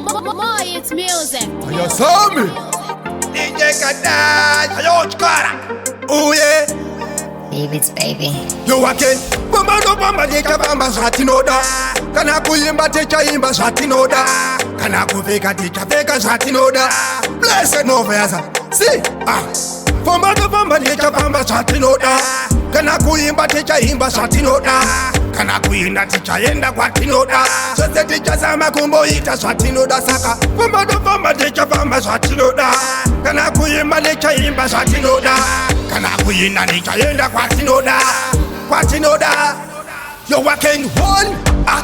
Boy, it's music. You saw me? DJ Kadaj, ayo chikara. Oh yeah. David's baby. You walking. Bamba no bamba techa bamba shati noda. Kana kuimba techa imba shati noda. Kana kuveka techa veka shati noda. Blessed no versa. See Bamba no bamba techa bamba shati noda. Kana kuimba techa imba shati noda. Kana kuinda techa yenda kwa tinoda. Sote techa sama kumbo ita shati noda saka. Bamba no bamba techa bamba shati noda. Kana kuimba techa imba shati noda. Kana kuinda techa yenda kwa tinoda. Kwa tinoda. You're walking one,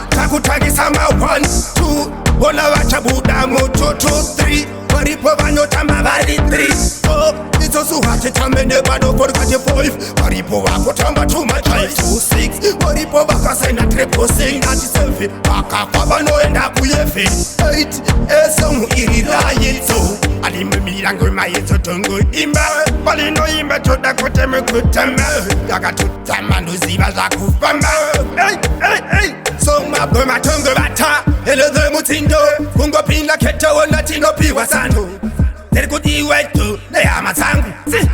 takutagi sama 1, 2, bona wacha buda mo 2, 2, 3, paripo vanyo tamba vari 3, 4, izo suhati tamene bado forgati 5, paripo wako tamba too much 5, 2, 6, paripo waka sena triple sing nati selfie, waka kwa vano enda kuyefi 8, esomu irira yitso, alime mirango mayezo tongo imba, palino imba choda kote me kutama, yaka tutama nuziva za kufamba. Hey, so mabwe matongo bata eleze mutindo kungo pinda keto onatino piwa sandu terikudi wetu neya matangu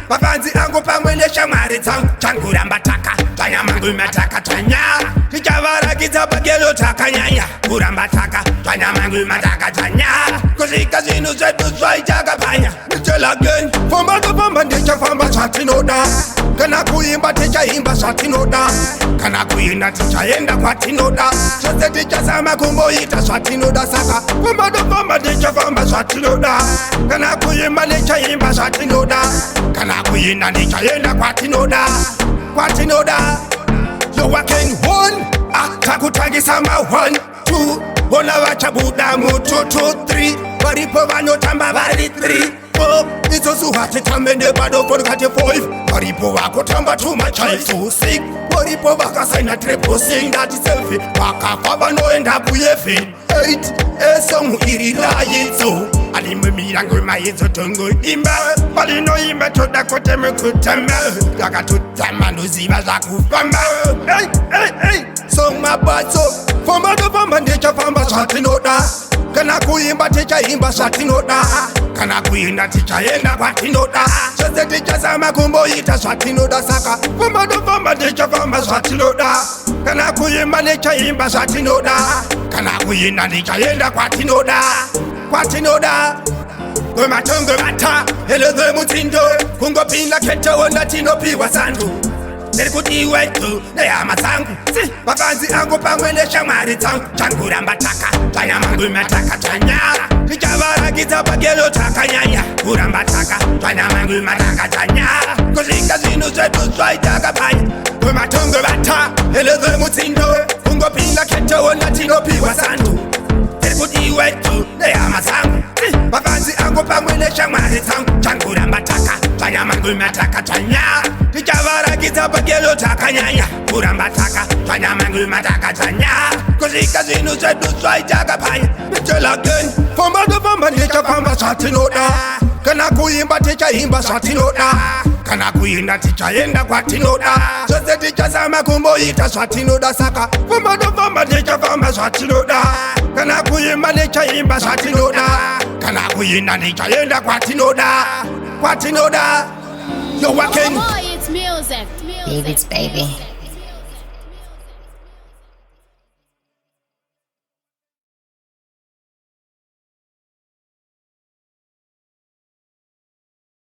mafanzi angu pamwe neshamari tangu changura mbataka tanya mangu mataka tanya kijavara kitapagelo takanyanya kurambataka tanya mangu mataka tanya kuzika zinu zetu zwaitaka panya nichela gen fomba ndicha famba satinoda kana kuimba techa imba satinoda kana kuinda techa yenda kwa tinoda sote techa sama kumbo ita satinoda saka fomba techa famba satinoda kana kuimba techa imba satinoda kana kuinda techa yenda kwa tinoda you're walking one takutagi sama 1, 2 bona wacha buda mu 2, 2, 3 paripo vanyo tamba vari 3, 4 izo suhati tamene bado forgati 5 paripo wako tamba too much 5, 2, 6 paripo waka saina triple sing nati selfie waka kwa vano enda kuyefi 8 esomu irira yitso alime mirango mayezo tongo imba palino imba choda kote me kutama yaka tutama nuziva za kufamba hey so mabazo fomba ndicha famba satinoda kana kuimba techa imba satinoda kana kuinda techa yenda kwa tinoda sote techa sama kumbo ita satinoda saka fomba techa famba satinoda kana kuimba techa imba satinoda kana kuinda techa yenda kwa tinoda Kwe matongo bata eleze mutindo kungo pinda keto onatino piwa sandu terikudi wetu neya matangu mafanzi angu pamwe neshamari tangu changura mbataka tanya mangu mataka tanya kijavara kitapagelo takanyanya kurambataka tanya mangu mataka tanya kuzika zinu zetu zwaitaka panya kwe matongo bata eleze mutindo kungo pinda keto onatino piwa sandu terikudi wetu neya matangu mafanzi angu pamwe neshamari tangu changura mbataka tanya mangu mataka tanya kijavara kitapagelo takanyanya kurambataka tanya mangu mataka tanya kuzika zinu zetu zwaitaka panya nichela gen fomba ndicha famba satinoda kana kuimba techa imba satinoda kana kuinda techa yenda kwa tinoda sote techa sama kumbo ita satinoda saka fomba techa famba satinoda kana kuimba techa imba satinoda kana kuinda techa yenda kwa tinoda you're walking. Boy, it's music. David's baby.